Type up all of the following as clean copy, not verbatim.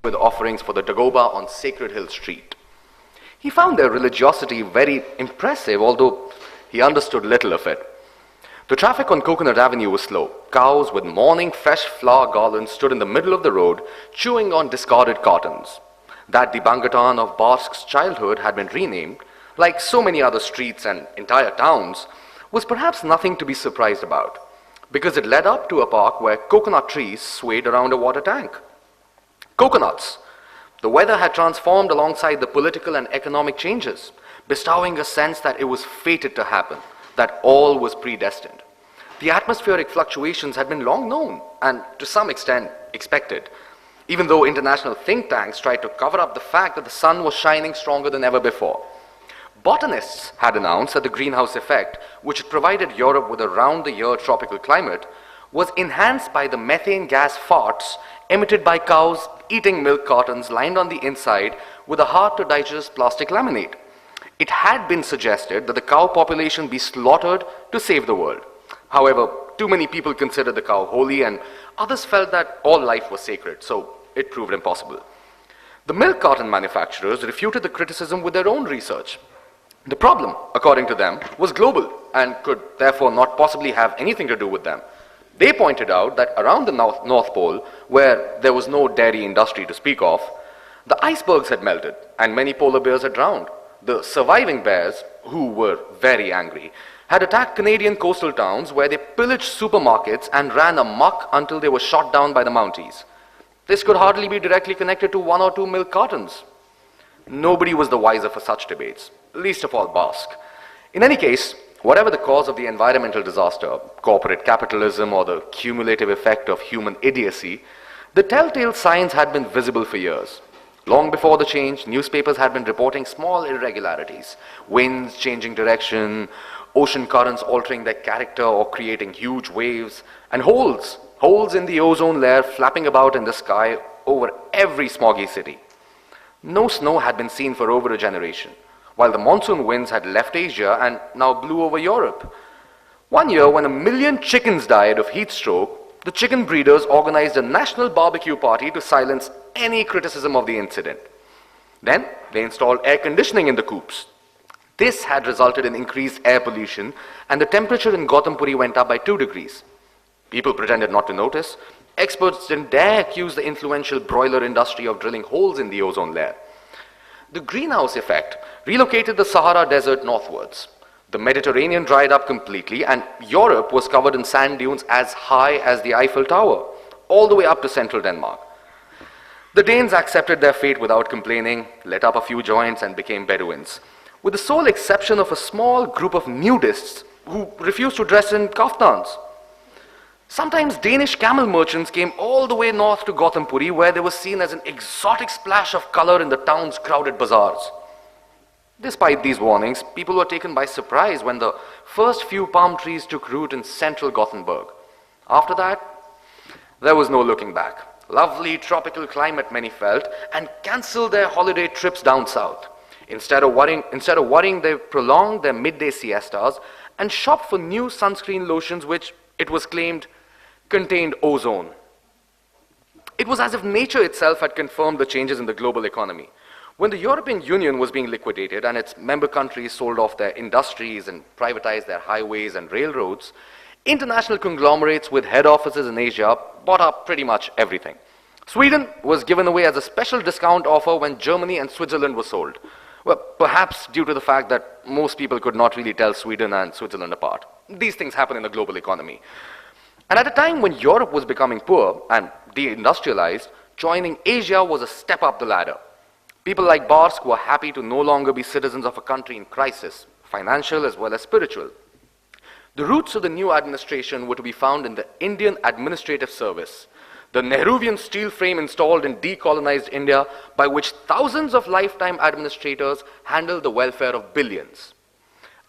with offerings for the Dagoba on Sacred Hill Street. He found their religiosity very impressive, although he understood little of it. The traffic on Coconut Avenue was slow. Cows with morning fresh flower garlands stood in the middle of the road, chewing on discarded cottons. That Dibangaton of Barsk's childhood had been renamed, like so many other streets and entire towns, was perhaps nothing to be surprised about, because it led up to a park where coconut trees swayed around a water tank. Coconuts. The weather had transformed alongside the political and economic changes, bestowing a sense that it was fated to happen, that all was predestined. The atmospheric fluctuations had been long known and to some extent expected, even though international think tanks tried to cover up the fact that the sun was shining stronger than ever before. Botanists had announced that the greenhouse effect, which had provided Europe with a round-the-year tropical climate, was enhanced by the methane gas farts emitted by cows eating milk cartons lined on the inside with a hard-to-digest plastic laminate. It had been suggested that the cow population be slaughtered to save the world. However, too many people considered the cow holy, and others felt that all life was sacred, so it proved impossible. The milk carton manufacturers refuted the criticism with their own research. The problem, according to them, was global and could therefore not possibly have anything to do with them. They pointed out that around the North Pole, where there was no dairy industry to speak of, the icebergs had melted and many polar bears had drowned. The surviving bears, who were very angry, had attacked Canadian coastal towns where they pillaged supermarkets and ran amok until they were shot down by the Mounties. This could hardly be directly connected to one or two milk cartons. Nobody was the wiser for such debates, least of all Barsk. In any case, whatever the cause of the environmental disaster, corporate capitalism or the cumulative effect of human idiocy, the telltale signs had been visible for years. Long before the change, newspapers had been reporting small irregularities, winds changing direction, ocean currents altering their character or creating huge waves, and holes in the ozone layer flapping about in the sky over every smoggy city. No snow had been seen for over a generation, while the monsoon winds had left Asia and now blew over Europe. One year, when 1 million chickens died of heat stroke, the chicken breeders organized a national barbecue party to silence any criticism of the incident. Then, they installed air conditioning in the coops. This had resulted in increased air pollution, and the temperature in Gautam went up by 2 degrees. People pretended not to notice. Experts didn't dare accuse the influential broiler industry of drilling holes in the ozone layer. The greenhouse effect relocated the Sahara Desert northwards. The Mediterranean dried up completely, and Europe was covered in sand dunes as high as the Eiffel Tower, all the way up to central Denmark. The Danes accepted their fate without complaining, lit up a few joints, and became Bedouins, with the sole exception of a small group of nudists who refused to dress in kaftans. Sometimes Danish camel merchants came all the way north to Gautam, where they were seen as an exotic splash of color in the town's crowded bazaars. Despite these warnings, people were taken by surprise when the first few palm trees took root in central Gothenburg. After that, there was no looking back. Lovely tropical climate, many felt, and cancelled their holiday trips down south. Instead of worrying, they prolonged their midday siestas and shopped for new sunscreen lotions which, it was claimed, contained ozone. It was as if nature itself had confirmed the changes in the global economy. When the European Union was being liquidated and its member countries sold off their industries and privatized their highways and railroads, international conglomerates with head offices in Asia bought up pretty much everything. Sweden was given away as a special discount offer when Germany and Switzerland were sold. Well, perhaps due to the fact that most people could not really tell Sweden and Switzerland apart. These things happen in the global economy. And at a time when Europe was becoming poor and deindustrialized, joining Asia was a step up the ladder. People like Barsk were happy to no longer be citizens of a country in crisis, financial as well as spiritual. The roots of the new administration were to be found in the Indian Administrative Service, the Nehruvian steel frame installed in decolonized India by which thousands of lifetime administrators handled the welfare of billions.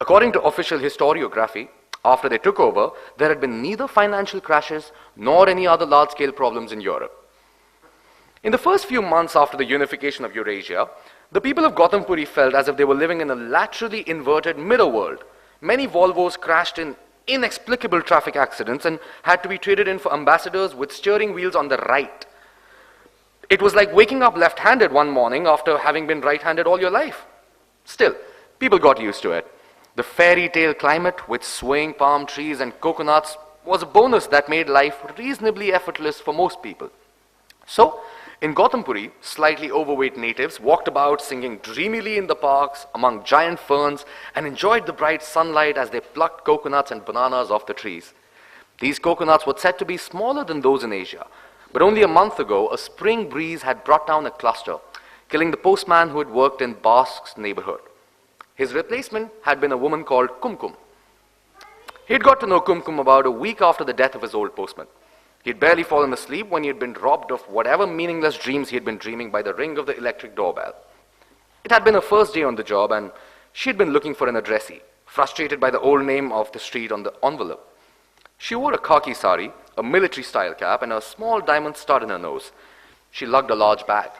According to official historiography, after they took over, there had been neither financial crashes nor any other large-scale problems in Europe. In the first few months after the unification of Eurasia, the people of Gautam felt as if they were living in a laterally inverted middle world. Many Volvos crashed in inexplicable traffic accidents and had to be traded in for ambassadors with steering wheels on the right. It was like waking up left-handed one morning after having been right-handed all your life. Still, people got used to it. The fairy tale climate with swaying palm trees and coconuts was a bonus that made life reasonably effortless for most people. So, in Gautampuri, slightly overweight natives walked about singing dreamily in the parks among giant ferns and enjoyed the bright sunlight as they plucked coconuts and bananas off the trees. These coconuts were said to be smaller than those in Asia, but only a month ago, a spring breeze had brought down a cluster, killing the postman who had worked in Bask's neighborhood. His replacement had been a woman called Kumkum. He'd got to know Kumkum about a week after the death of his old postman. He'd barely fallen asleep when he had been robbed of whatever meaningless dreams he had been dreaming by the ring of the electric doorbell. It had been her first day on the job, and she had been looking for an addressee, frustrated by the old name of the street on the envelope. She wore a khaki sari, a military-style cap, and a small diamond stud in her nose. She lugged a large bag.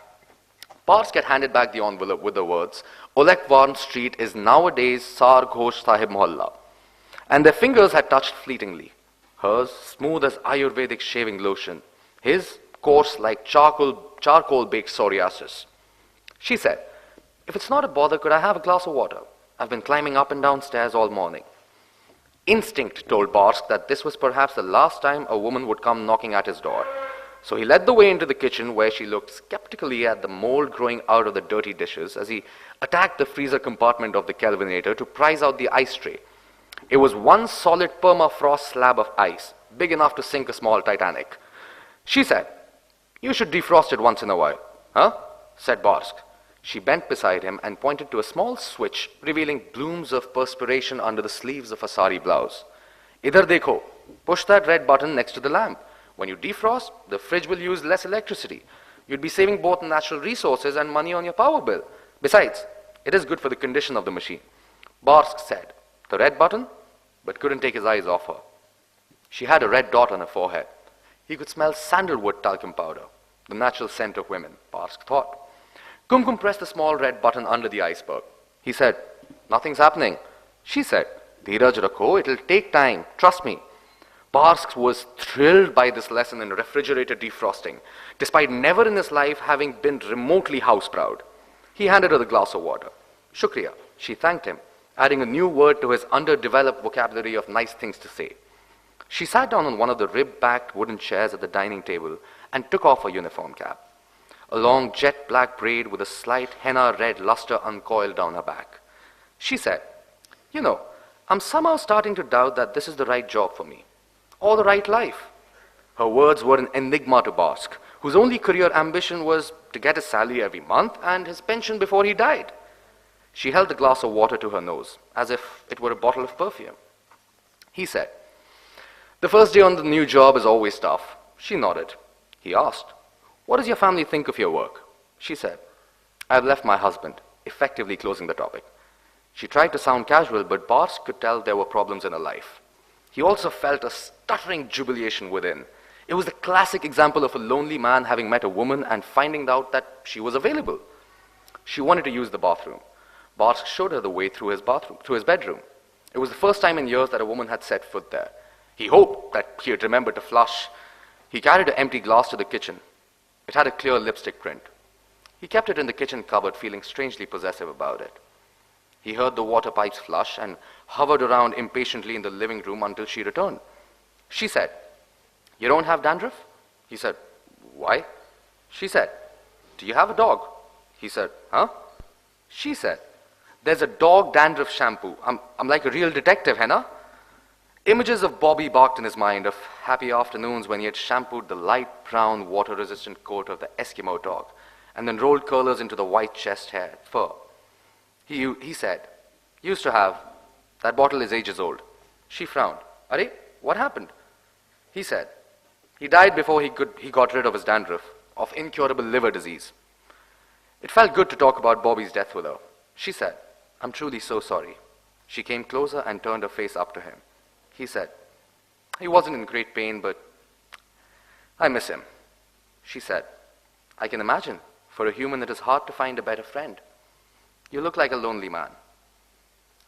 Barsk had handed back the envelope with the words, "Olekvarn Street is nowadays Sar Ghosh Sahib Mohalla," and their fingers had touched fleetingly. Hers, smooth as Ayurvedic shaving lotion. His, coarse like charcoal-baked psoriasis. She said, "If it's not a bother, could I have a glass of water? I've been climbing up and down stairs all morning." Instinct told Barsk that this was perhaps the last time a woman would come knocking at his door. So he led the way into the kitchen, where she looked skeptically at the mold growing out of the dirty dishes as he attacked the freezer compartment of the Kelvinator to prise out the ice tray. It was one solid permafrost slab of ice, big enough to sink a small Titanic. She said, "You should defrost it once in a while." "Huh?" said Barsk. She bent beside him and pointed to a small switch, revealing blooms of perspiration under the sleeves of a sari blouse. "Idhar dekho. Push that red button next to the lamp. When you defrost, the fridge will use less electricity. You'd be saving both natural resources and money on your power bill. Besides, it is good for the condition of the machine." Barsk said, "The red button?" but couldn't take his eyes off her. She had a red dot on her forehead. He could smell sandalwood talcum powder, the natural scent of women, Barsk thought. Kumkum pressed the small red button under the iceberg. He said, "Nothing's happening." She said, "Dheeraj rakho, it'll take time, trust me." Barsk was thrilled by this lesson in refrigerator defrosting, despite never in his life having been remotely house-proud. He handed her the glass of water. "Shukriya," she thanked him, adding a new word to his underdeveloped vocabulary of nice things to say. She sat down on one of the rib-backed wooden chairs at the dining table and took off her uniform cap. A long jet-black braid with a slight henna-red luster uncoiled down her back. She said, "You know, I'm somehow starting to doubt that this is the right job for me, or the right life." Her words were an enigma to Barsk, whose only career ambition was to get his salary every month and his pension before he died. She held the glass of water to her nose, as if it were a bottle of perfume. He said, "The first day on the new job is always tough." She nodded. He asked, "What does your family think of your work?" She said, "I've left my husband," effectively closing the topic. She tried to sound casual, but Barsk could tell there were problems in her life. He also felt a stuttering jubilation within. It was the classic example of a lonely man having met a woman and finding out that she was available. She wanted to use the bathroom. Barsk showed her the way through his bedroom. It was the first time in years that a woman had set foot there. He hoped that he had remembered to flush. He carried an empty glass to the kitchen. It had a clear lipstick print. He kept it in the kitchen cupboard, feeling strangely possessive about it. He heard the water pipes flush and hovered around impatiently in the living room until she returned. She said, "You don't have dandruff?" He said, "Why?" She said, "Do you have a dog?" He said, "Huh?" She said, "There's a dog dandruff shampoo. I'm like a real detective, Henna." Images of Bobby barked in his mind, of happy afternoons when he had shampooed the light brown water-resistant coat of the Eskimo dog and then rolled curlers into the white chest hair, fur. He said, "Used to have. That bottle is ages old." She frowned. "Are, what happened?" He said, "He died before he got rid of his dandruff, of incurable liver disease." It felt good to talk about Bobby's death with her. She said, "I'm truly so sorry." She came closer and turned her face up to him. He said, "He wasn't in great pain, but I miss him." She said, "I can imagine. For a human, it is hard to find a better friend. You look like a lonely man."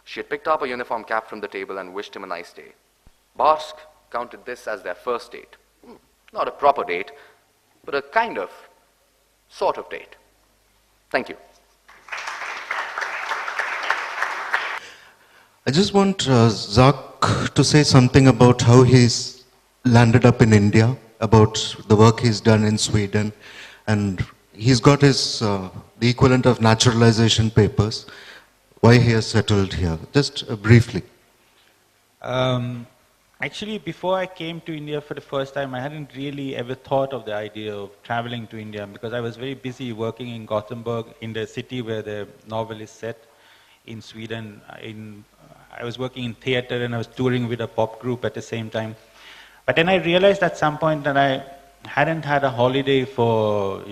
She had picked up a uniform cap from the table and wished him a nice day. Barsk counted this as their first date. Not a proper date, but a kind of. sort of date. Thank you. I just want Zac to say something about how he's landed up in India, about the work he's done in Sweden, and he's got his the equivalent of naturalization papers, why he has settled here. Just briefly. Actually, before I came to India for the first time, I hadn't really ever thought of the idea of traveling to India because I was very busy working in Gothenburg, in the city where the novel is set, in Sweden. I was working in theater and I was touring with a pop group at the same time. But then I realized at some point that I hadn't had a holiday for,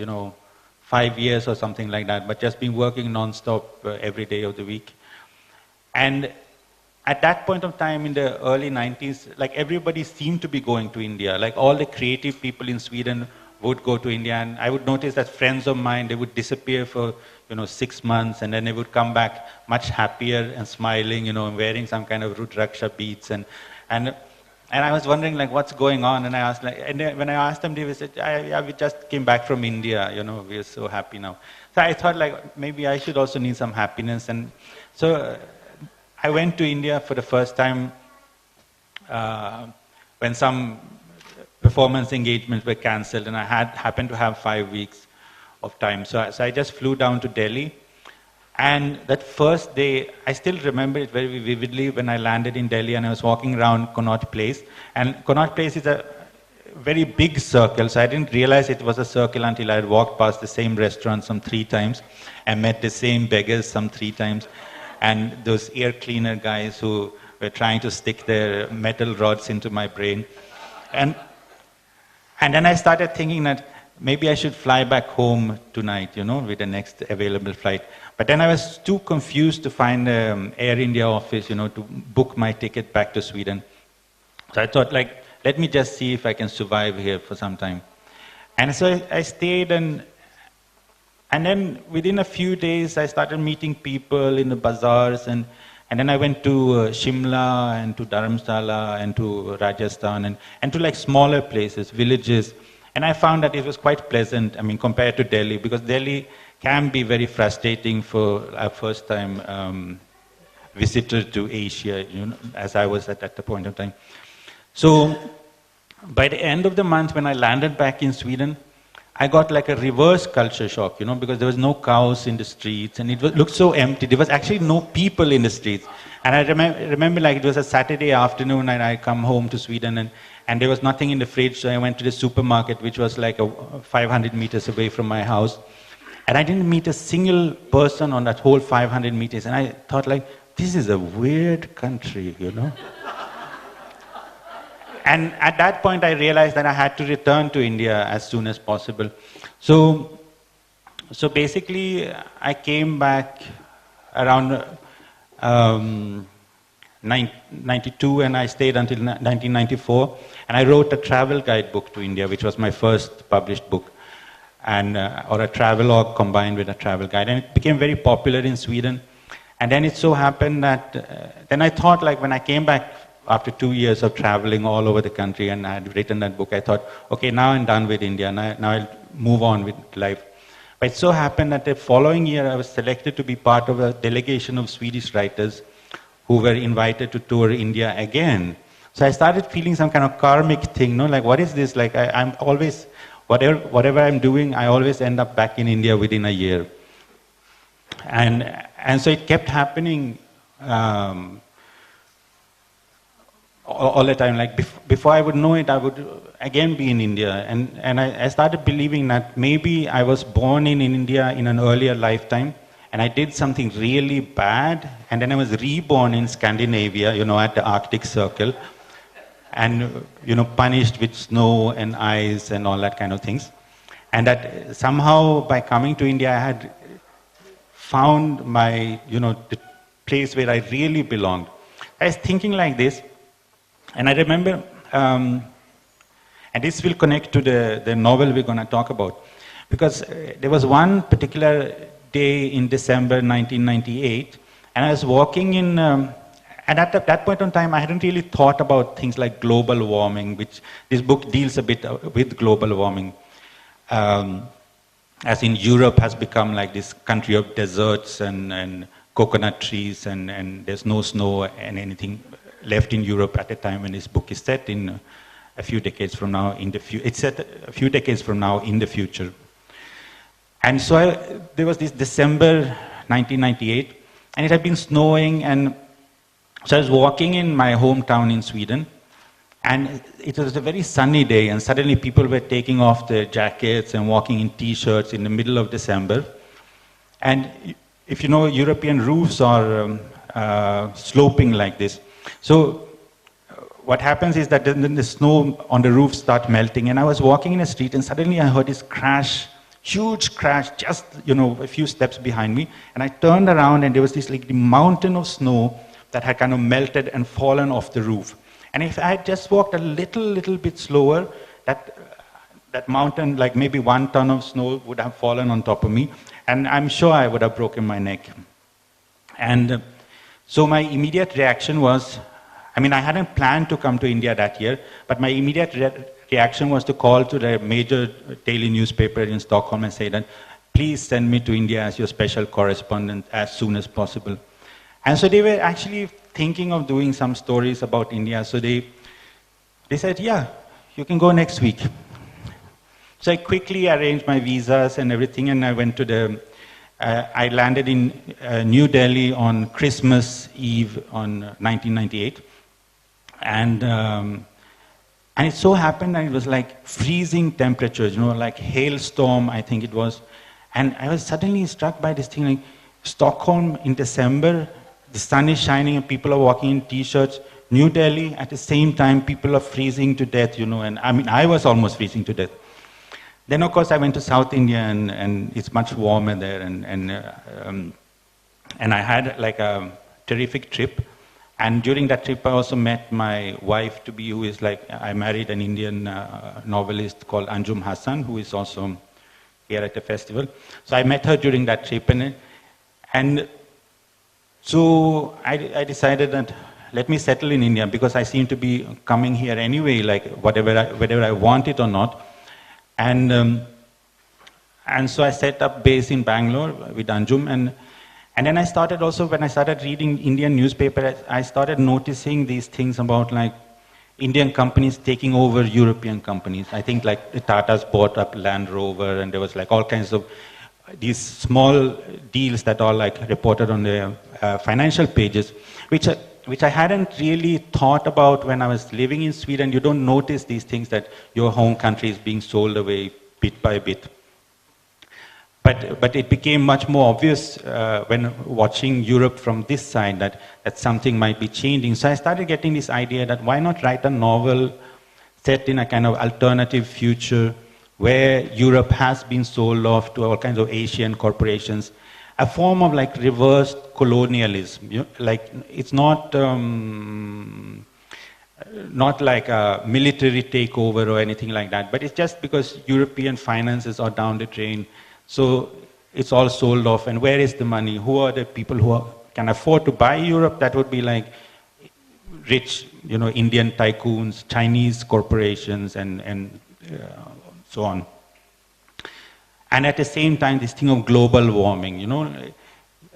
5 years or something like that, but just been working non-stop every day of the week. And at that point of time in the early 90s, like everybody seemed to be going to India. Like all the creative people in Sweden would go to India, and I would notice that friends of mine, they would disappear for 6 months, and then they would come back much happier and smiling, wearing some kind of Rudraksha beads, and I was wondering like what's going on, and I asked when I asked them, they said, yeah, we just came back from India, we are so happy now. So I thought like maybe I should also need some happiness, and so I went to India for the first time when some performance engagements were cancelled, and I happened to have 5 weeks of time. So I just flew down to Delhi, and that first day, I still remember it very vividly when I landed in Delhi and I was walking around Connaught Place. And Connaught Place is a very big circle, so I didn't realize it was a circle until I had walked past the same restaurant some 3 times and met the same beggars some 3 times. And those air cleaner guys who were trying to stick their metal rods into my brain. And then I started thinking that maybe I should fly back home tonight, with the next available flight. But then I was too confused to find an Air India office, to book my ticket back to Sweden. So I thought, let me just see if I can survive here for some time. And so I stayed, and then within a few days, I started meeting people in the bazaars, and then I went to Shimla and to Dharamsala and to Rajasthan and to smaller places, villages. And I found that it was quite pleasant, compared to Delhi, because Delhi can be very frustrating for a first-time visitor to Asia, as I was at the point of time. So by the end of the month, when I landed back in Sweden, I got a reverse culture shock, because there was no cows in the streets, and it looked so empty. There was actually no people in the streets. And I remember it was a Saturday afternoon, and I come home to Sweden, and there was nothing in the fridge, so I went to the supermarket, which was 500 meters away from my house. And I didn't meet a single person on that whole 500 meters. And I thought, this is a weird country, And at that point, I realized that I had to return to India as soon as possible. So basically, I came back around 1992, and I stayed until 1994. And I wrote a travel guidebook to India, which was my first published book, or a travelogue combined with a travel guide. And it became very popular in Sweden. And then it so happened that, then I thought when I came back after 2 years of traveling all over the country and I had written that book, I thought, okay, now I'm done with India, now I'll move on with life. But it so happened that the following year I was selected to be part of a delegation of Swedish writers who were invited to tour India again. So I started feeling some kind of karmic thing, what is this? I'm always, whatever I'm doing, I always end up back in India within a year. And so it kept happening all the time. Before I would know it, I would again be in India. And I started believing that maybe I was born in India in an earlier lifetime, and I did something really bad, and then I was reborn in Scandinavia, at the Arctic Circle, and, punished with snow and ice and all that kind of things. And that somehow by coming to India, I had found my, the place where I really belonged. I was thinking like this, and I remember, and this will connect to the novel we're going to talk about, because there was one particular day in December 1998, and I was walking in, and at that point in time, I hadn't really thought about things like global warming, which this book deals a bit with global warming. as in Europe has become like this country of deserts and coconut trees, and there's no snow and anything left in Europe at the time when this book is set in a few decades from now in the future. It's set a few decades from now in the future. And so there was this December 1998, and it had been snowing, and so I was walking in my hometown in Sweden, and it was a very sunny day, and suddenly people were taking off their jackets and walking in t-shirts in the middle of December. And if you know, European roofs are sloping like this. So what happens is that then the snow on the roof starts melting, and I was walking in a street, and suddenly I heard this crash, huge crash, just a few steps behind me, and I turned around, and there was this like the mountain of snow that had kind of melted and fallen off the roof. And if I had just walked a little bit slower, that mountain, like maybe 1 ton of snow, would have fallen on top of me, and I'm sure I would have broken my neck. And so my immediate reaction was, I mean, I hadn't planned to come to India that year, but my immediate reaction was to call to the major daily newspaper in Stockholm and say that, please send me to India as your special correspondent as soon as possible. And so they were actually thinking of doing some stories about India, so they said, yeah, you can go next week. So I quickly arranged my visas and everything, and I went to I landed in New Delhi on Christmas Eve on 1998. And it so happened that it was like freezing temperatures, like hailstorm, I think it was. And I was suddenly struck by this thing, like Stockholm in December, the sun is shining and people are walking in t-shirts. New Delhi, at the same time, people are freezing to death, and I mean, I was almost freezing to death. Then, of course, I went to South India, and it's much warmer there, and I had like a terrific trip. And during that trip, I also met my wife-to-be, who is like, I married an Indian novelist called Anjum Hassan, who is also here at the festival. So I met her during that trip, and so I decided that let me settle in India, because I seem to be coming here anyway, like whether I want it or not. And so I set up base in Bangalore with Anjum, and then I started also, when I started reading Indian newspaper, I started noticing these things about like Indian companies taking over European companies. I think like the Tatas bought up Land Rover, and there was like all kinds of these small deals that are like reported on the financial pages, which I hadn't really thought about when I was living in Sweden. You don't notice these things, that your home country is being sold away bit by bit. But it became much more obvious when watching Europe from this side that something might be changing. So I started getting this idea that why not write a novel set in a kind of alternative future where Europe has been sold off to all kinds of Asian corporations, a form of like reversed colonialism. Like it's not like a military takeover or anything like that, but it's just because European finances are down the drain. So it's all sold off, and where is the money? Who are the people who can afford to buy Europe? That would be like rich, Indian tycoons, Chinese corporations, and so on. And at the same time, this thing of global warming,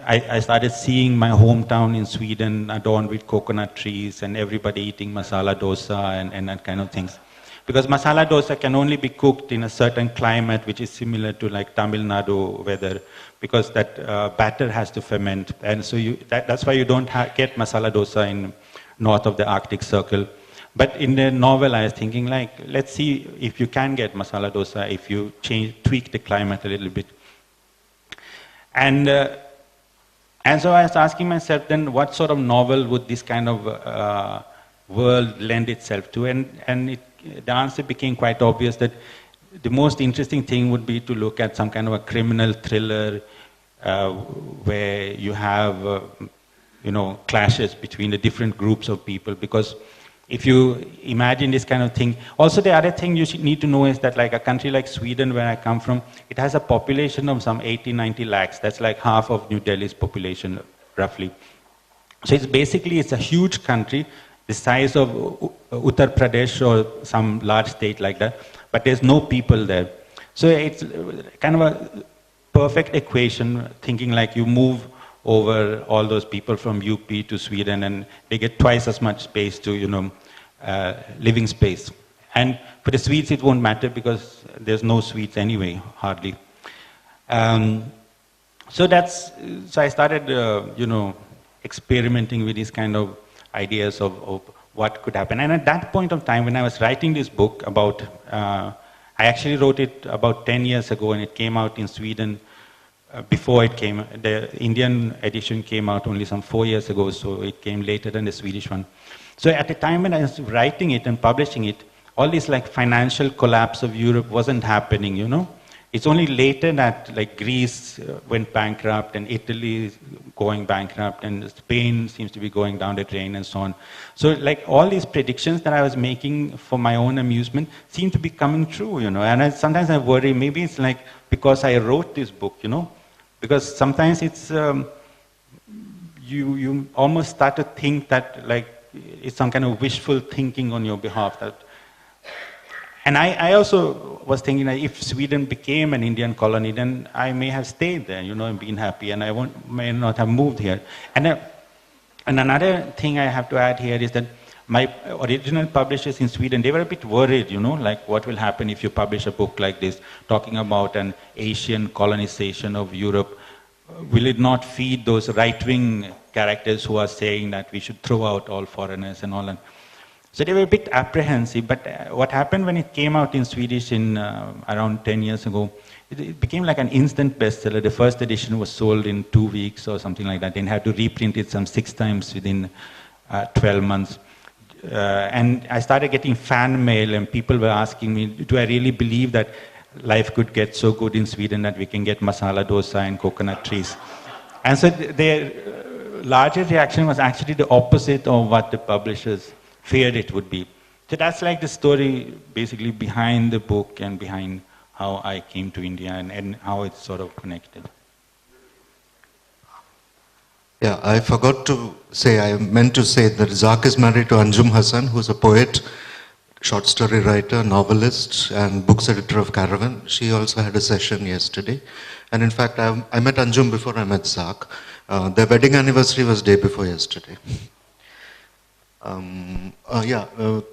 I started seeing my hometown in Sweden adorned with coconut trees and everybody eating masala dosa and that kind of things. Because masala dosa can only be cooked in a certain climate which is similar to like Tamil Nadu weather, because that batter has to ferment. And so that's why you don't get masala dosa in north of the Arctic Circle. But in the novel, I was thinking like, let's see if you can get masala dosa if you tweak the climate a little bit. And so I was asking myself then, what sort of novel would this kind of world lend itself to? And the answer became quite obvious, that the most interesting thing would be to look at some kind of a criminal thriller where you have, clashes between the different groups of people. Because if you imagine this kind of thing, also the other thing you need to know is that like a country like Sweden, where I come from, it has a population of some 80-90 lakhs. That's like half of New Delhi's population, roughly. So it's a huge country, the size of Uttar Pradesh or some large state like that, but there's no people there. So it's kind of a perfect equation, thinking like you move over all those people from UP to Sweden and they get twice as much space to, living space. And for the Swedes, it won't matter because there's no Swedes anyway, hardly. So I started, experimenting with these kind of ideas of what could happen. And at that point of time, when I was writing this book about, I actually wrote it about 10 years ago, and it came out in Sweden before it came. The Indian edition came out only some 4 years ago, so it came later than the Swedish one. So at the time when I was writing it and publishing it, all this like financial collapse of Europe wasn't happening, It's only later that like Greece went bankrupt and Italy is going bankrupt and Spain seems to be going down the drain and so on. So like all these predictions that I was making for my own amusement seem to be coming true, And sometimes I worry, maybe it's like because I wrote this book, Because sometimes it's, you almost start to think that like it's some kind of wishful thinking on your behalf. And I also was thinking that if Sweden became an Indian colony, then I may have stayed there, and been happy, and I may not have moved here. And another thing I have to add here is that my original publishers in Sweden, they were a bit worried, like what will happen if you publish a book like this, talking about an Asian colonization of Europe. Will it not feed those right-wing characters who are saying that we should throw out all foreigners and all that? So they were a bit apprehensive, but what happened when it came out in Swedish in around 10 years ago, it became like an instant bestseller. The first edition was sold in 2 weeks or something like that, and had to reprint it some 6 times within 12 months. And I started getting fan mail, and people were asking me, do I really believe that life could get so good in Sweden that we can get masala dosa and coconut trees? And so their larger reaction was actually the opposite of what the publishers feared it would be. So that's like the story basically behind the book and behind how I came to India and how it's sort of connected. Yeah, I forgot to say, I meant to say that Zac is married to Anjum Hassan, who's a poet, short story writer, novelist, and books editor of Caravan. She also had a session yesterday. And in fact, I met Anjum before I met Zac. Their wedding anniversary was day before yesterday.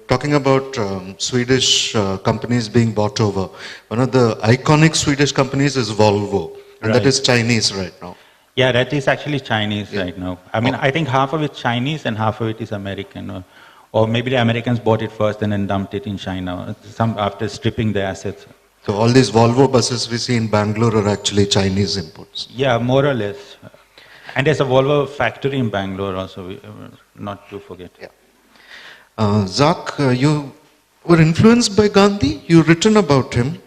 Talking about Swedish companies being bought over, one of the iconic Swedish companies is Volvo, and that is Chinese right now. Yeah, that is actually Chinese right now. I mean, I think half of it's Chinese and half of it is American. Or maybe the Americans bought it first and then dumped it in China, after stripping the assets. So all these Volvo buses we see in Bangalore are actually Chinese imports? Yeah, more or less. And there's a Volvo factory in Bangalore also, not to forget. Yeah. Zac, you were influenced by Gandhi? You've written about him.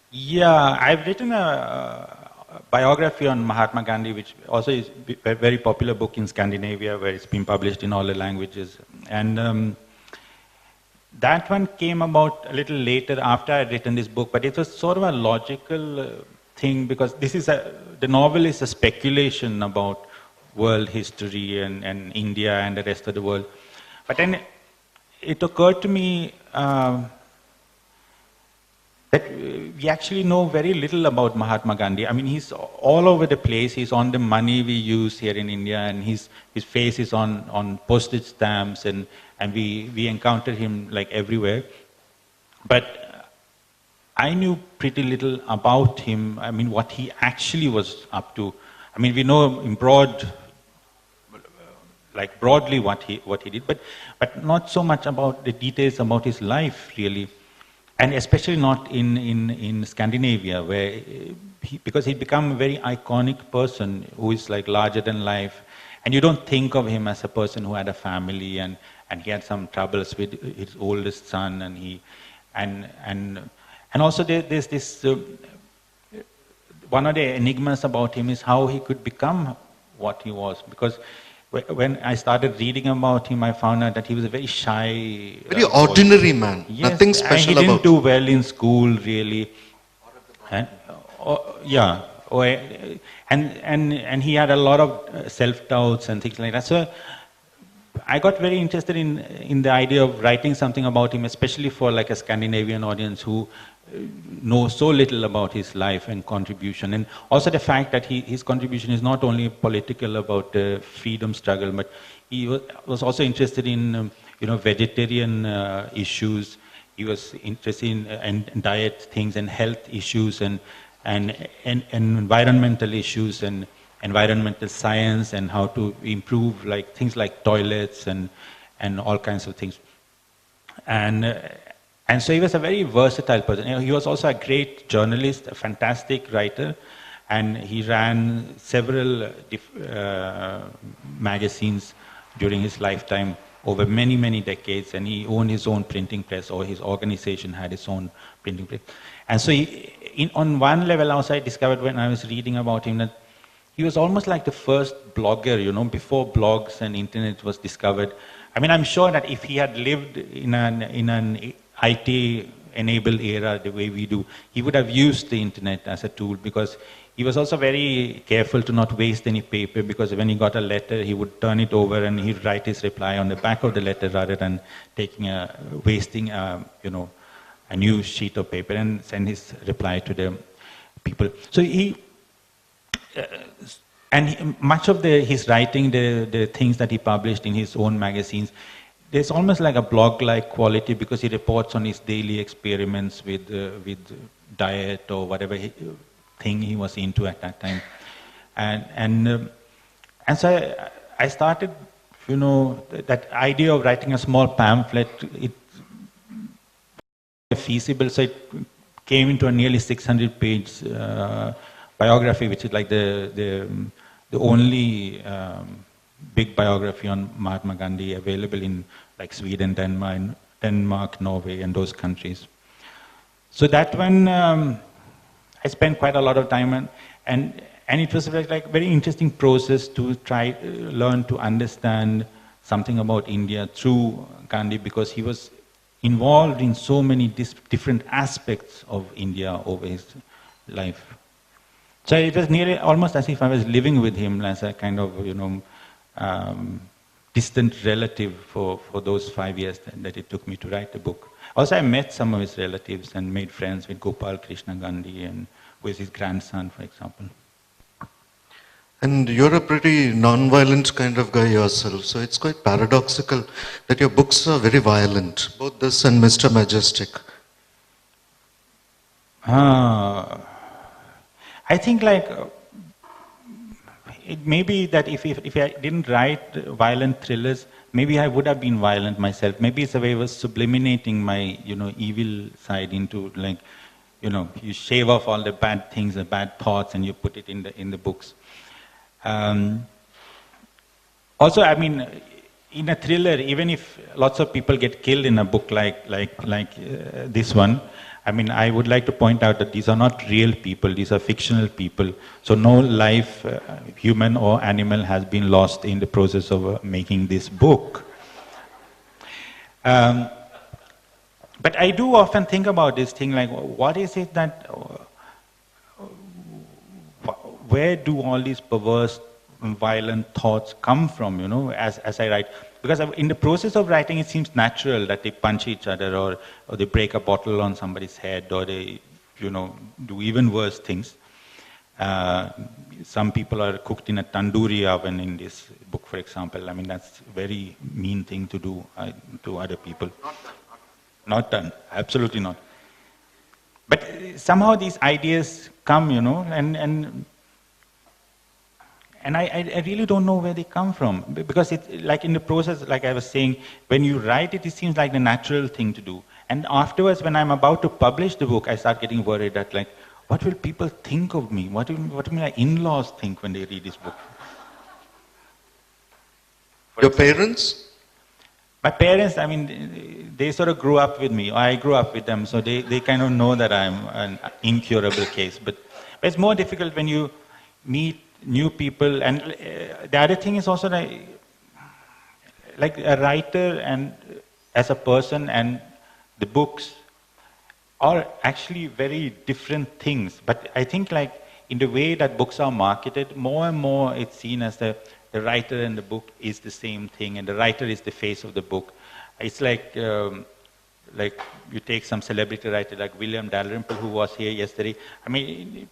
Yeah, I've written a biography on Mahatma Gandhi, which also is a very popular book in Scandinavia, where it's been published in all the languages. And that one came about a little later after I'd written this book, but it was sort of a logical thing, because this is the novel is a speculation about world history and India and the rest of the world. But then it occurred to me that we actually know very little about Mahatma Gandhi. I mean, he's all over the place. He's on the money we use here in India, and his face is on postage stamps, and we encounter him like everywhere. But I knew pretty little about him. I mean, what he actually was up to. I mean, we know in broadly what he did, but not so much about the details about his life, really. And especially not in Scandinavia, where because he'd become a very iconic person who is like larger than life. And you don't think of him as a person who had a family and he had some troubles with his oldest son, and also there's this one of the enigmas about him is how he could become what he was, because when I started reading about him, I found out that he was a very shy, very ordinary man. Yes, nothing special about him. He didn't do him. well in school, really. And he had a lot of self-doubts and things like that. So I got very interested in the idea of writing something about him, especially for like a Scandinavian audience who know so little about his life and contribution, and also the fact that his contribution is not only political about the freedom struggle, but he was also interested in vegetarian issues. He was interested in diet things and health issues and environmental issues and environmental science and how to improve like things like toilets and all kinds of things. And so he was a very versatile person. He was also a great journalist, a fantastic writer, and he ran several magazines during his lifetime over many, many decades, and he owned his own printing press, or his organization had its own printing press. And so on one level also I discovered when I was reading about him that he was almost like the first blogger, before blogs and internet was discovered. I mean, I'm sure that if he had lived in an IT-enabled era the way we do, he would have used the internet as a tool, because he was also very careful to not waste any paper, because when he got a letter, he would turn it over and he'd write his reply on the back of the letter rather than wasting a new sheet of paper and send his reply to the people. So much of his writing, the things that he published in his own magazines, there's almost like a blog-like quality, because he reports on his daily experiments with diet or whatever thing he was into at that time. And so I started, that idea of writing a small pamphlet, it feasible, so it came into a nearly 600-page biography, which is like the only big biography on Mahatma Gandhi available in like Sweden, Denmark, Norway, and those countries. So that one, I spent quite a lot of time and it was like a very interesting process to try learn to understand something about India through Gandhi, because he was involved in so many different aspects of India over his life. So it was nearly almost as if I was living with him as a kind of, distant relative for those 5 years that it took me to write the book. Also, I met some of his relatives and made friends with Gopal Krishna Gandhi, and with his grandson, for example. And you're a pretty non-violent kind of guy yourself, so it's quite paradoxical that your books are very violent, both this and Mr. Majestic. I think it may be that if I didn't write violent thrillers, maybe I would have been violent myself. Maybe it's a way of sublimating my, evil side into you shave off all the bad things, the bad thoughts, and you put it in the books. Also, I mean, in a thriller, even if lots of people get killed in a book like this one, I mean, I would like to point out that these are not real people, these are fictional people. So no life, human or animal, has been lost in the process of making this book. But I do often think about this thing, like, what is it that, where do all these perverse, violent thoughts come from, as I write? Because in the process of writing, it seems natural that they punch each other, or they break a bottle on somebody's head, or they, do even worse things. Some people are cooked in a tandoori oven in this book, for example. I mean, that's a very mean thing to do to other people. Not done, absolutely not. But somehow these ideas come, and I really don't know where they come from, because it's like in the process, like I was saying, when you write it, it seems like the natural thing to do. And afterwards, when I'm about to publish the book, I start getting worried that, like, what will people think of me? What will my in-laws think when they read this book? Your parents? My parents, I mean, they sort of grew up with me. I grew up with them, so they kind of know that I'm an incurable case. But it's more difficult when you meet new people. And the other thing is also like a writer and as a person and the books are actually very different things. But I think, like, in the way that books are marketed, more and more it's seen as the the writer and the book is the same thing, and the writer is the face of the book. It's like you take some celebrity writer like William Dalrymple, who was here yesterday. I mean,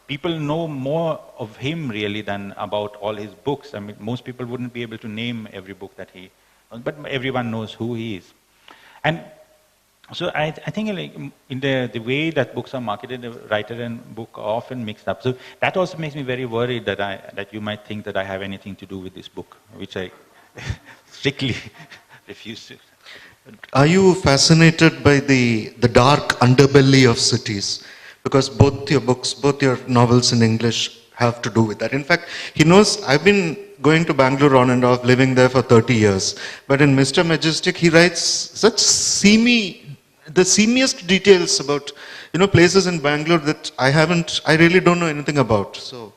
people know more of him really than about all his books. I mean, most people wouldn't be able to name every book that he, but everyone knows who he is. And so I think like in the way that books are marketed, the writer and book are often mixed up. So that also makes me very worried that you might think that I have anything to do with this book, which I strictly refuse to. Are you fascinated by the dark underbelly of cities? Because both your books, both your novels in English have to do with that. In fact, he knows I've been going to Bangalore on and off, living there for 30 years. But in Mr. Majestic, he writes such the seamiest details about, places in Bangalore that I really don't know anything about. So,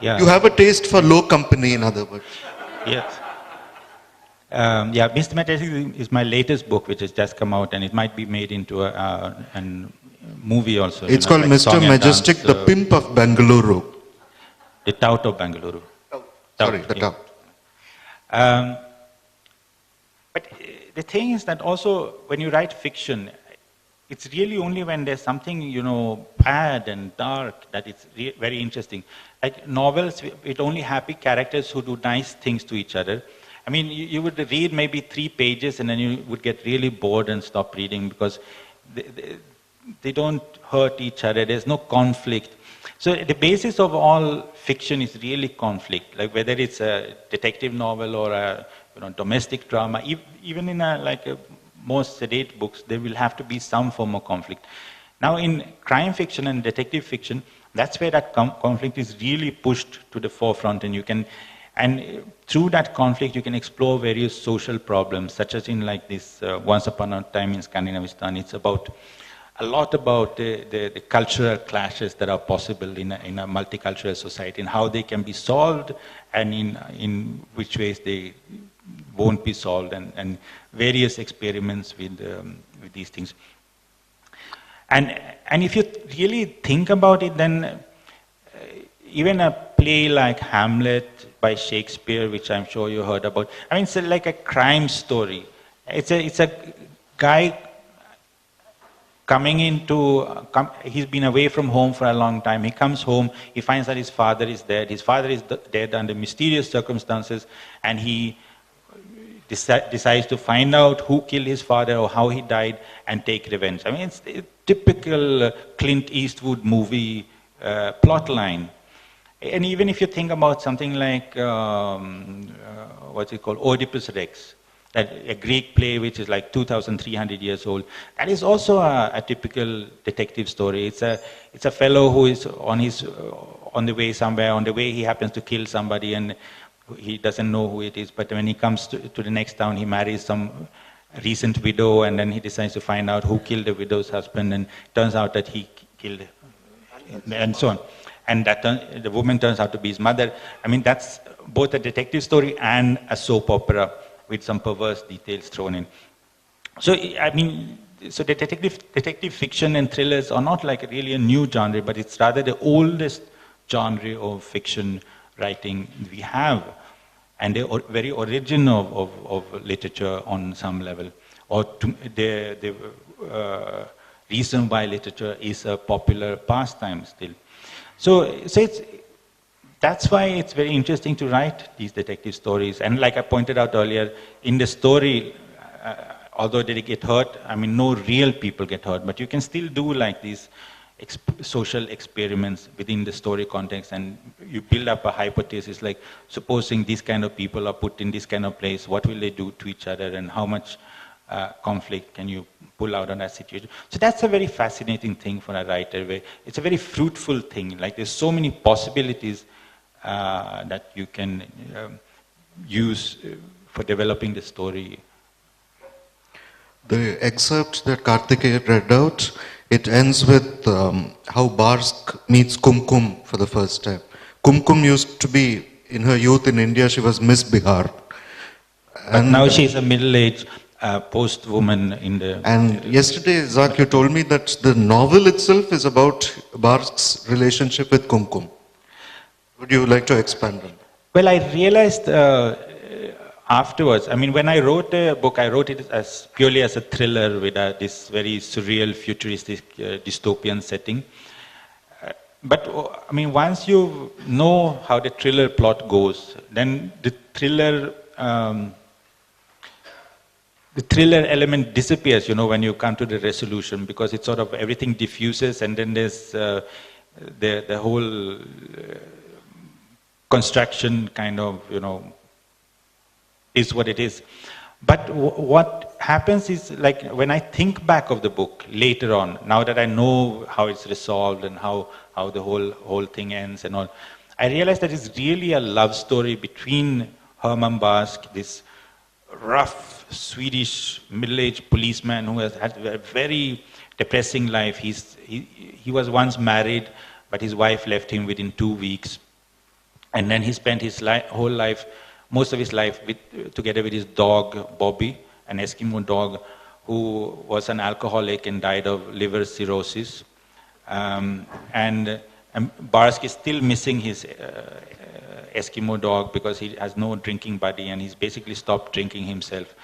yeah. You have a taste for low company, in other words. Yes. Mr. Majestic is my latest book, which has just come out, and it might be made into a movie also. It's called like Mr. Majestic, the Pimp of Bengaluru. The Tout of Bengaluru. Oh, sorry, the Tout. But the thing is that also when you write fiction, it's really only when there's something, bad and dark that it's very interesting. Like novels with only happy characters who do nice things to each other. I mean, you would read maybe 3 pages and then you would get really bored and stop reading because they don't hurt each other. There's no conflict. So the basis of all fiction is really conflict. Like whether it's a detective novel or a domestic drama, even in most sedate books, there will have to be some form of conflict. Now in crime fiction and detective fiction, that's where that conflict is really pushed to the forefront, and through that conflict, you can explore various social problems, such as in like this Once Upon a Time in Scandinavistan. It's a lot about the cultural clashes that are possible in a multicultural society and how they can be solved and in which ways they won't be solved, and various experiments with these things. And if you really think about it, then even a play like Hamlet by Shakespeare, which I'm sure you heard about, I mean, it's like a crime story. It's a guy coming he's been away from home for a long time. He comes home, he finds that his father is dead. His father is dead under mysterious circumstances, and he decides to find out who killed his father or how he died and take revenge. I mean, it's a typical Clint Eastwood movie plot line. And even if you think about something like, what's it called, Oedipus Rex, a Greek play which is like 2,300 years old, that is also a typical detective story. It's a fellow who is on the way somewhere, on the way he happens to kill somebody and he doesn't know who it is, but when he comes to the next town, he marries some recent widow, and then he decides to find out who killed the widow's husband, and turns out that he killed, and so on. And that the woman turns out to be his mother. I mean, that's both a detective story and a soap opera with some perverse details thrown in. So, I mean, so detective fiction and thrillers are not like really a new genre, but it's rather the oldest genre of fiction writing we have, and the very origin of literature on some level, or the reason why literature is a popular pastime still. So that's why it's very interesting to write these detective stories. And like I pointed out earlier, in the story, although they get hurt, I mean, no real people get hurt, but you can still do like these social experiments within the story context, and you build up a hypothesis, like supposing these kind of people are put in this kind of place, what will they do to each other, and how much conflict can you pull out on that situation. So that's a very fascinating thing for a writer, where it's a very fruitful thing. Like there's so many possibilities that you can use for developing the story. The excerpt that Karthikeya read out, it ends with how Barsk meets Kumkum for the first time. Kumkum used to be, in her youth in India, she was Miss Bihar. But now she's a middle-aged post-woman in the... And yesterday, Zac, you told me that the novel itself is about Barsk's relationship with Kumkum. Would you like to expand on that? Well, I realized afterwards, I mean, when I wrote a book, I wrote it as purely as a thriller with this very surreal, futuristic, dystopian setting. But, I mean, once you know how the thriller plot goes, then the thriller element disappears, you know, when you come to the resolution, because it's sort of everything diffuses, and then there's the whole construction kind of, you know, is what it is. But what happens is, like, when I think back of the book later on, now that I know how it's resolved and how the whole thing ends and all, I realize that it's really a love story between Herman Bask, this rough Swedish middle-aged policeman who has had a very depressing life. He was once married, but his wife left him within 2 weeks. And then he spent his whole life, most of his life, together with his dog, Bobby, an Eskimo dog, who was an alcoholic and died of liver cirrhosis. And Barsk is still missing his Eskimo dog because he has no drinking buddy, and he's basically stopped drinking himself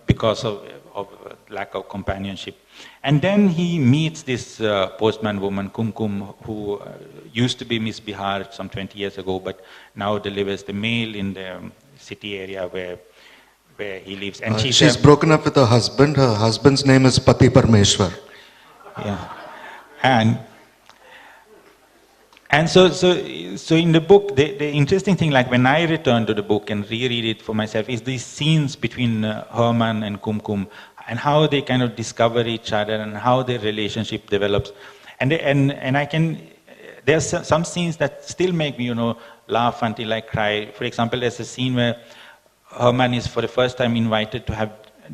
because of lack of companionship. And then he meets this postman woman, Kumkum, who used to be Miss Bihar some 20 years ago, but now delivers the mail in the city area where he lives. And she's broken up with her husband. Her husband's name is Pati Parmeshwar. Yeah. And so in the book, the interesting thing, like when I return to the book and reread it for myself, is these scenes between Herman and Kumkum, and how they kind of discover each other and how their relationship develops. And I can, there's some scenes that still make me, you know, laugh until I cry. For example, there's a scene where Herman is for the first time invited to have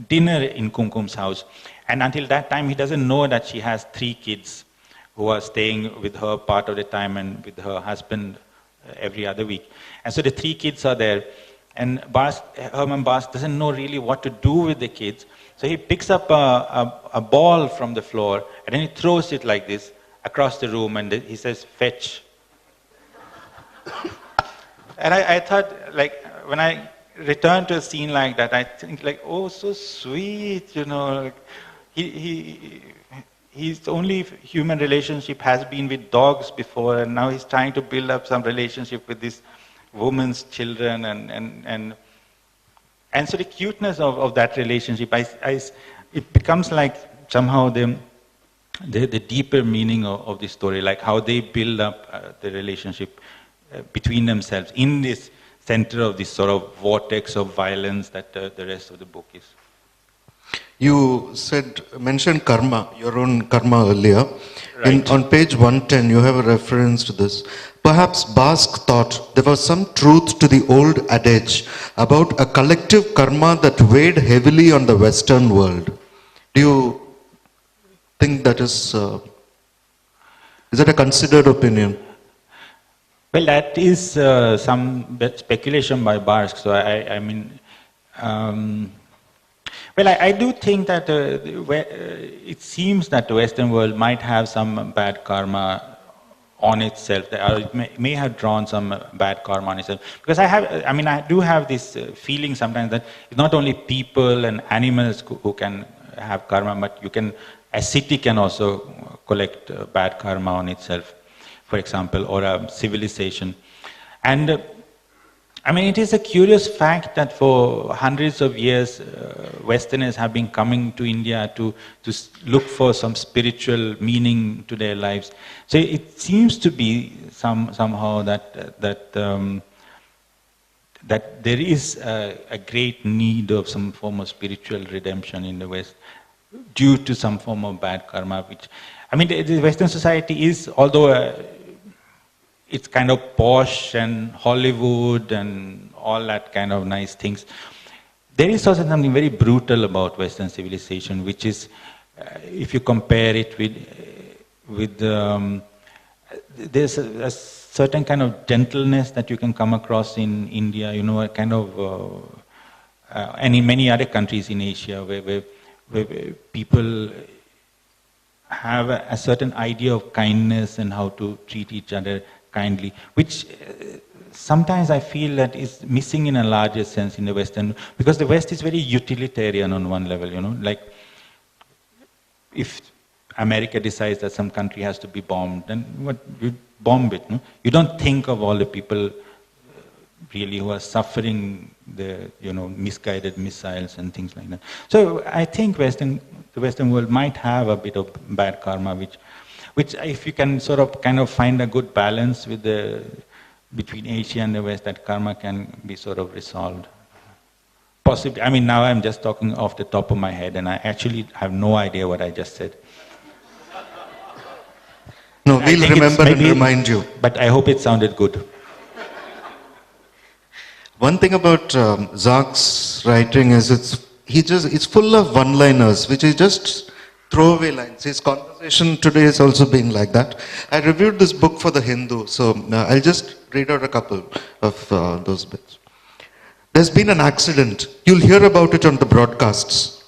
dinner in Kumkum's house. And until that time, he doesn't know that she has 3 kids who are staying with her part of the time and with her husband every other week. And so the 3 kids are there, and Herman Bask doesn't know really what to do with the kids. So he picks up a ball from the floor, and then he throws it like this across the room, and he says, "Fetch." And I thought, like, when I return to a scene like that, I think, like, oh, so sweet, you know. Like, his only human relationship has been with dogs before, and now he's trying to build up some relationship with this woman's children, and so the cuteness of that relationship, it becomes like somehow the deeper meaning of the story, like how they build up the relationship between themselves in this center of this sort of vortex of violence that the rest of the book is. You mentioned karma, your own karma earlier. Right. On page 110, you have a reference to this. Perhaps Bask thought there was some truth to the old adage about a collective karma that weighed heavily on the Western world. Do you think that is that a considered opinion? Well, that is some speculation by Bask. So I mean, well, I do think that it seems that the Western world might have some bad karma on itself, or it may have drawn some bad karma on itself. Because I do have this feeling sometimes that it's not only people and animals who can have karma, but a city can also collect bad karma on itself, for example, or a civilization. And I mean, it is a curious fact that for hundreds of years, Westerners have been coming to India to look for some spiritual meaning to their lives. So it seems to be somehow that there is a great need of some form of spiritual redemption in the West due to some form of bad karma. Which, I mean, the Western society is, although it's kind of posh and Hollywood and all that kind of nice things, there is also something very brutal about Western civilization, which is, if you compare it with there's a certain kind of gentleness that you can come across in India, you know, a kind of, and in many other countries in Asia where people have a certain idea of kindness and how to treat each other kindly, which sometimes I feel that is missing in a larger sense in the Western, because the West is very utilitarian on one level, like if America decides that some country has to be bombed, then what, you bomb it, no? You don't think of all the people really who are suffering the, misguided missiles and things like that. So I think the Western world might have a bit of bad karma, which if you can sort of kind of find a good balance with between Asia and the West, that karma can be sort of resolved. Possibly, I mean, now I'm just talking off the top of my head, and I actually have no idea what I just said. No, we'll remember and remind you. But I hope it sounded good. One thing about Zac's writing is it's full of one-liners, which is just throwaway lines. His conversation today has also been like that. I reviewed this book for The Hindu, so I'll just read out a couple of those bits. There's been an accident. You'll hear about it on the broadcasts.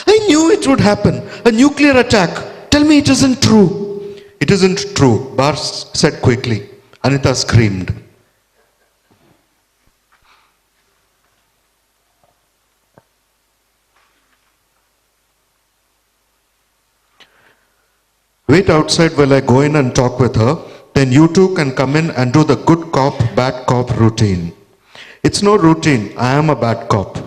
I knew it would happen. A nuclear attack. Tell me it isn't true. It isn't true, Bars said quickly. Anita screamed. Wait outside while I go in and talk with her. Then you two can come in and do the good cop, bad cop routine. It's no routine. I am a bad cop.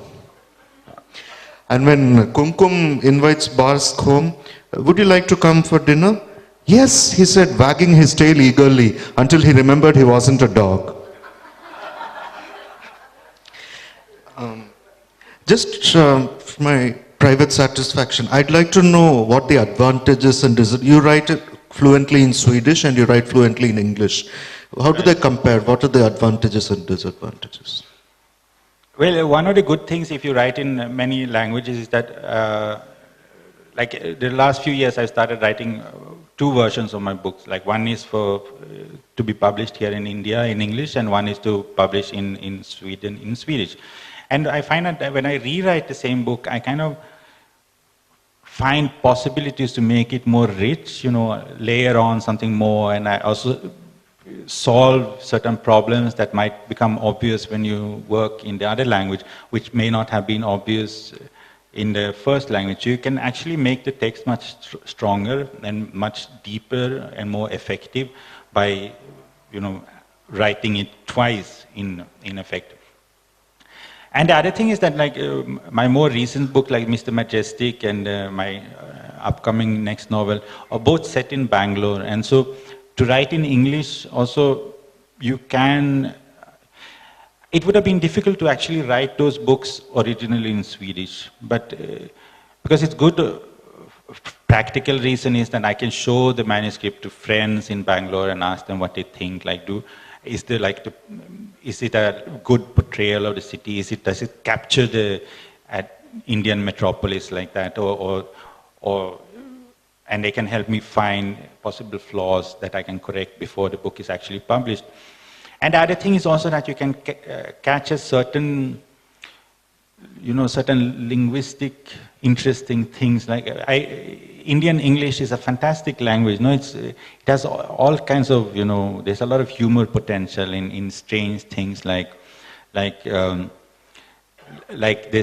And when Kumkum invites Bars home, would you like to come for dinner? Yes, he said, wagging his tail eagerly until he remembered he wasn't a dog. Just for my private satisfaction, I'd like to know what the advantages and you write it fluently in Swedish and you write fluently in English. How do they compare? What are the advantages and disadvantages? Well, one of the good things if you write in many languages is that, like the last few years, I started writing two versions of my books. Like one is to be published here in India in English, and one is to publish in Sweden in Swedish. And I find that when I rewrite the same book, I kind of find possibilities to make it more rich, layer on something more, and I also solve certain problems that might become obvious when you work in the other language, which may not have been obvious in the first language. You can actually make the text much stronger and much deeper and more effective by, writing it twice in effect. And the other thing is that, like, my more recent book, like Mr. Majestic and my upcoming next novel, are both set in Bangalore. And so to write in English also, you can... It would have been difficult to actually write those books originally in Swedish. But because it's good, practical reason is that I can show the manuscript to friends in Bangalore and ask them what they think. Like, is it a good portrayal of the city? Does it capture the Indian metropolis like that, and they can help me find possible flaws that I can correct before the book is actually published. And the other thing is also that you can catch a certain, certain linguistic interesting things. Like Indian English is a fantastic language. It has all kinds of, there's a lot of humor potential in strange things like there's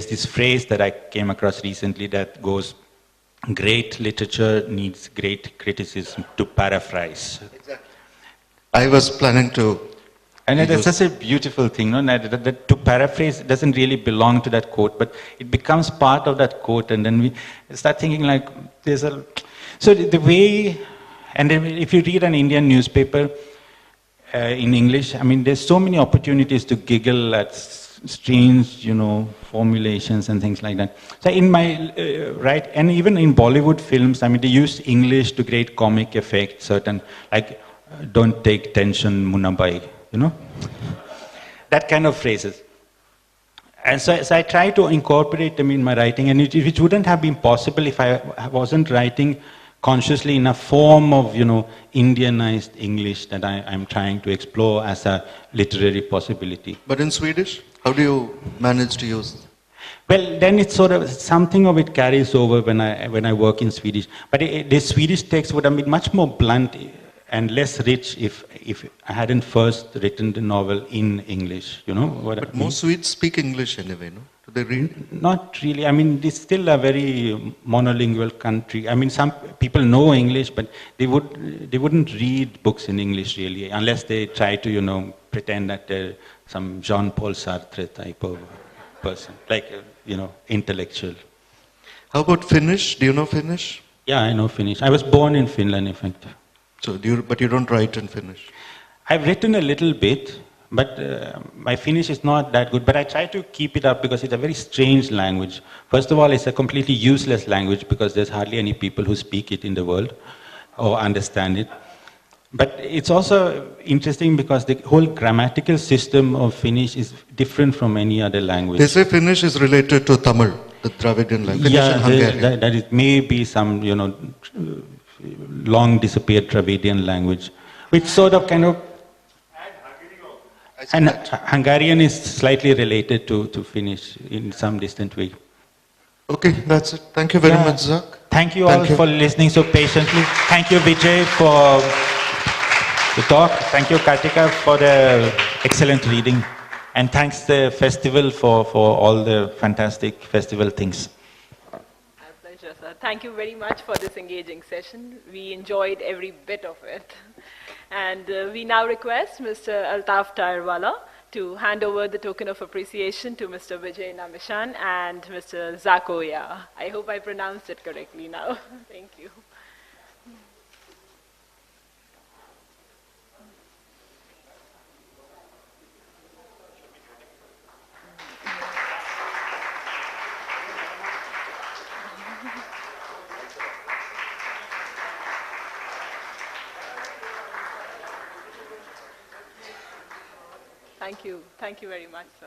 this phrase that I came across recently that goes, great literature needs great criticism to paraphrase. Exactly. I was planning to... And it's such a beautiful thing, that to paraphrase doesn't really belong to that quote, but it becomes part of that quote, and then we start thinking like, so the way, and then if you read an Indian newspaper in English, I mean, there's so many opportunities to giggle at strange, formulations and things like that. So in my, and even in Bollywood films, I mean, they use English to create comic effect, certain, like, don't take tension, Munabai. That kind of phrases. And so I try to incorporate them in my writing, and which wouldn't have been possible if I wasn't writing consciously in a form of, Indianized English that I'm trying to explore as a literary possibility. But in Swedish, how do you manage to use? Well, then it's sort of, something of it carries over when I work in Swedish. But the Swedish text would have been much more blunt and less rich if I hadn't first written the novel in English. You know what But I mean? most Swedes speak English anyway, no? Do they read? Not really. I mean, it's still a very monolingual country. I mean, some people know English, but they wouldn't read books in English really, unless they try to, you know, pretend that they're some Jean-Paul Sartre type of person, like, you know, intellectual. How about Finnish? Do you know Finnish? Yeah, I know Finnish. I was born in Finland, in fact. So but you don't write in Finnish? I've written a little bit, but my Finnish is not that good. But I try to keep it up because it's a very strange language. First of all, it's a completely useless language because there's hardly any people who speak it in the world or understand it. But it's also interesting because the whole grammatical system of Finnish is different from any other language. They say Finnish is related to Tamil, the Dravidian language. Finnish and Hungarian. That it may be some, you know, long disappeared Dravidian language, which sort of kind of. And Hungarian is slightly related to Finnish in some distant way. Okay, that's it. Thank you very much, Zac. Thank you all for listening so patiently. Thank you, Vijay, for the talk. Thank you, Kartika, for the excellent reading. And thanks the festival for all the fantastic festival things. Our pleasure, sir. Thank you very much for this engaging session. We enjoyed every bit of it. And we now request Mr. Altaf Tairwala to hand over the token of appreciation to Mr. Vijay Nambisan and Mr. Zac O'Yeah. I hope I pronounced it correctly now. Thank you. Thank you. Thank you very much, sir.